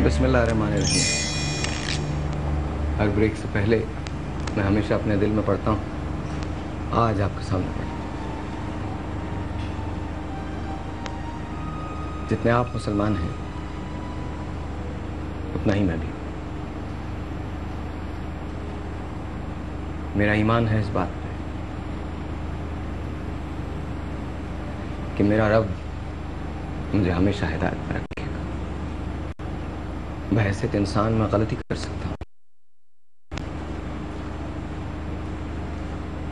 بسم اللہ الرحمن الرحیم. ہر بریک سے پہلے میں ہمیشہ اپنے دل میں پڑھتا ہوں, آج آپ کے سامنے پڑھتا ہوں. جتنے آپ مسلمان ہیں اتنا ہی میں بھی. میرا ایمان ہے اس بات پہ کہ میرا رب مجھے ہمیشہ ہدایت پر رکھے گا. بحیثیت انسان میں غلطی کر سکتا ہوں,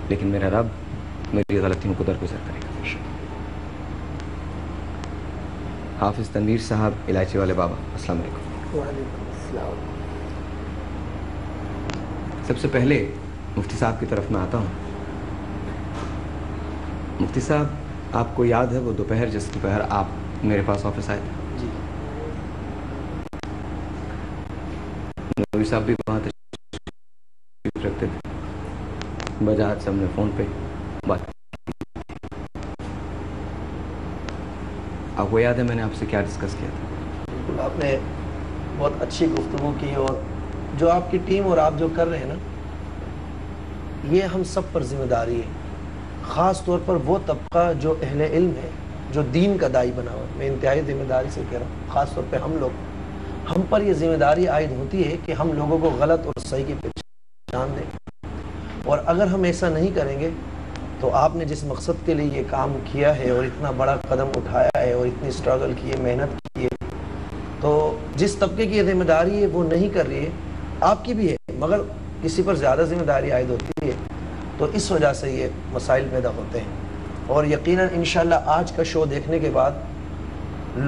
لیکن میرا رب میری غلطیوں کو درگزر کرے گا. حافظ تنویر صاحب, الائچی والے بابا, السلام علیکم. وعلیکم السلام. سب سے پہلے مفتی صاحب کی طرف میں آتا ہوں. مفتی صاحب, آپ کو یاد ہے وہ دوپہر جس دوپہر آپ میرے پاس آفس آئے تھے؟ جی. نوری صاحب بھی وہاں تشریف رکھتے تھے. بجاج سے ہم نے فون پہ بات کی. آپ کو یاد ہے میں نے آپ سے کیا ڈسکس کیا تھا؟ بالکل, آپ نے بہت اچھی گفتگو کی, اور جو آپ کی ٹیم اور آپ جو کر رہے ہیں نا, یہ ہم سب پر ذمہ داری ہے. خاص طور پر وہ طبقہ جو اہل علم ہے, جو دین کا داعی بنا ہوا ہے. میں انتہائی ذمہ داری سے کہہ رہا ہوں, خاص طور پہ ہم پر یہ ذمہ داری عائد ہوتی ہے کہ ہم لوگوں کو غلط اور صحیح کی پہچان دیں. اور اگر ہم ایسا نہیں کریں گے تو آپ نے جس مقصد کے لیے یہ کام کیا ہے اور اتنا بڑا قدم اٹھایا ہے اور اتنی سٹرگل کی ہے, محنت کی ہے, تو جس طبقے کی یہ ذمہ داری ہے وہ نہیں کر رہی ہے. آپ کی بھی ہے, مگر کسی پر زیادہ ذمہ داری عائد ہوتی ہے, تو اس وجہ سے یہ مسائل پیدا ہوتے ہیں. اور یقیناً انشاءاللہ آج کا شو دیکھنے کے بعد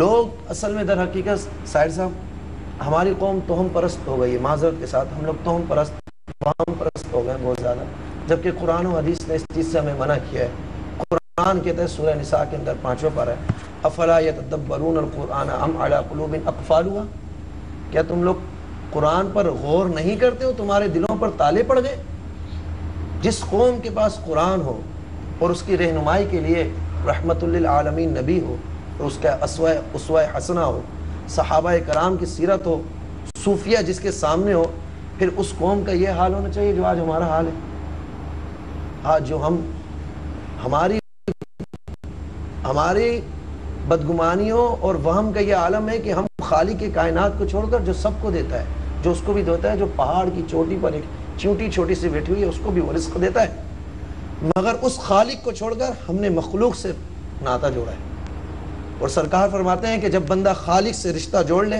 لوگ اصل میں در حقیقت سائر صاحب ہماری قوم توہم پرست ہو گئی ہے. معذرت کے ساتھ ہم لوگ توہم پرست ہو گئے بہت زیادہ, جبکہ قرآن و حدیث نے اس چیز سے ہمیں منع کیا ہے. قرآن کہتا ہے سورہ نساء کے اندر 5واں پارہ ہے, افلا یتدبرون القرآن ام علی قلوب اقفالها, کیا تم لوگ قرآن پر غور نہیں کرتے ہو, تمہارے دلوں پر تالے پڑ گئے؟ جس قوم کے پاس قرآن ہو اور اس کی رہنمائی کے لیے رحمت للعالمین نبی ہو, اور اس کا اسوہ حسنہ ہو, صحابہ کرام کی سیرت ہو, صوفیہ جس کے سامنے ہو, پھر اس قوم کا یہ حال ہونا چاہیے جو آج ہمارا حال ہے. آج جو ہماری بدگمانیوں اور وہم کا یہ عالم ہے کہ ہم خالق کے کائنات کو چھوڑ کر, جو سب کو دیتا ہے, جو اس کو بھی دیتا ہے, جو پہاڑ کی چوٹی پر ایک چونٹی چھوٹی سی بیٹھی ہوئی ہے اس کو بھی وہ رزق دیتا ہے, مگر اس خالق کو چھوڑ کر ہم نے مخلوق سے ناتا جوڑا ہے. اور سرکار فرماتے ہیں کہ جب بندہ خالق سے رشتہ جوڑ لے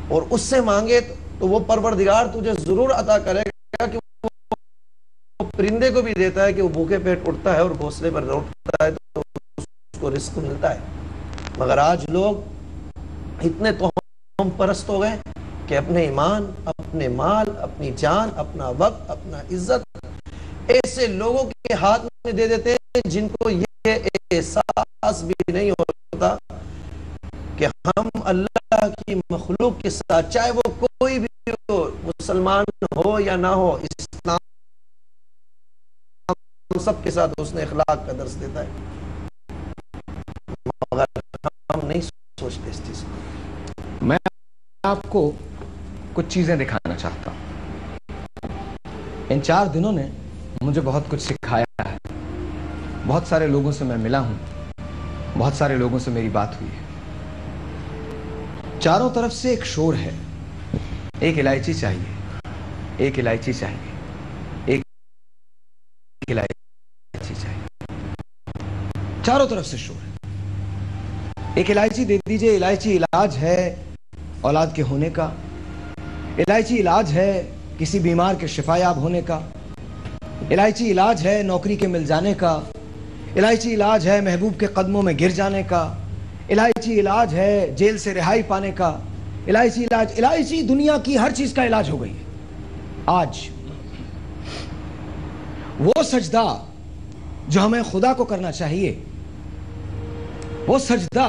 اور اس سے مانگے تو وہ پروردگار تجھے ضرور عطا کرے گا, کہ وہ پرندے کو بھی دیتا ہے کہ وہ بھوکے پیٹ اٹھتا ہے اور گھونسلے پر لوٹتا ہے تو اس کو رزق ملتا ہے. مگر آج لوگ اتنے توہم پرست ہو گئے کہ اپنے ایمان, اپنے مال, اپنی جان, اپنا وقت, اپنا عزت ایسے لوگوں کے ہاتھ میں دے دیتے ہیں جن کو یہ احساس بھی نہیں ہوتا کہ ہم اللہ کی مخلوق کے ساتھ, چاہے وہ کوئی بھی ہو, مسلمان ہو یا نہ ہو, اسلام سب کے ساتھ حسن اخلاق کا درس دیتا ہے, مگر ہم نہیں سوچتے اس چیز کو. میں آپ کو کچھ چیزیں دکھانا چاہتا ہوں. ان 4 دنوں نے مجھے بہت کچھ سکھایا ہے. بہت سارے لوگوں سے میں ملا ہوں, بہت سارے لوگوں سے میری بات ہوئی ہے. چاروں طرف سے ایک شور ہے, ایک الائچی چاہیے, ایک الائچی چاہیے, ایک الائچی چاہیے. چاروں طرف سے شور ہے. ایک الائچی دے دیجئے. الائچی علاج ہے اولاد کے ہونے کا, الائچی علاج ہے کسی بیمار کے شفایاب ہونے کا, الائچی علاج ہے نوکری کے مل جانے کا, الائچی علاج ہے محبوب کے قدموں میں گر جانے کا, الائچی علاج ہے جیل سے رہائی پانے کا. الائچی دنیا کی ہر چیز کا علاج ہو گئی ہے. آج وہ سجدہ جو ہمیں خدا کو کرنا چاہیے, وہ سجدہ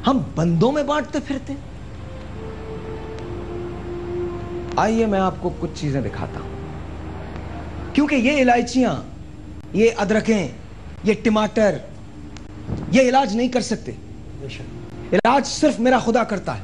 ہم بندوں میں بانٹتے پھرتے. آئیے میں آپ کو کچھ چیزیں دکھاتا ہوں, کیونکہ یہ الائچیاں, یہ ادرکیں, یہ ٹماٹر, یہ علاج نہیں کر سکتے. علاج صرف میرا خدا کرتا ہے.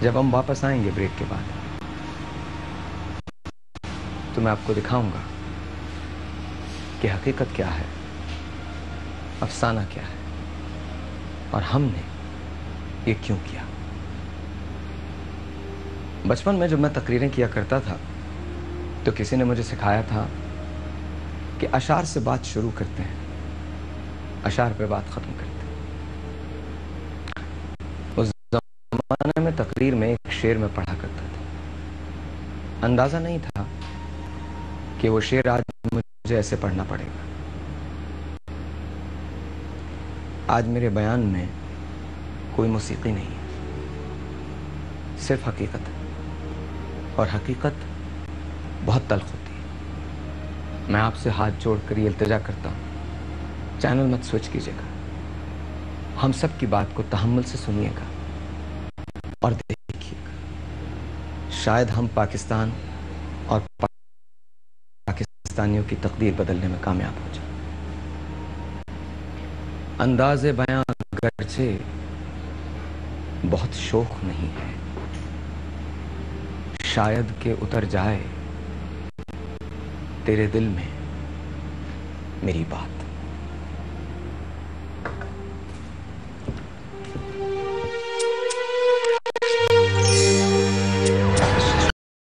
جب ہم واپس آئیں گے بریک کے بعد تو میں آپ کو دکھاؤں گا کہ حقیقت کیا ہے، افسانہ کیا ہے، اور ہم نے یہ کیوں کیا۔ بچپن میں جب میں تقریریں کیا کرتا تھا تو کسی نے مجھے سکھایا تھا کہ اشعار سے بات شروع کرتے ہیں، اشعار پہ بات ختم کرتے ہیں۔ اس زمانے میں تقریر میں ایک شعر میں پڑھا کرتا تھا، اندازہ نہیں تھا کہ وہ شعر آج مجھے ایسے پڑھنا پڑے گا۔ آج میرے بیان میں کوئی موسیقی نہیں ہے، صرف حقیقت ہے، اور حقیقت بہت تلخ ہوتی ہے۔ میں آپ سے ہاتھ جوڑ کر یہ التجا کرتا ہوں، چینل مت سوئچ کیجیے گا، ہم سب کی بات کو تحمل سے سنیے گا اور دیکھیے گا، شاید ہم پاکستان اور پاکستانیوں کی تقدیر بدلنے میں کامیاب ہو جائیں۔ انداز بیاں گرچہ بہت شوق نہیں ہے، شاید کہ اتر جائے تیرے دل میں میری بات۔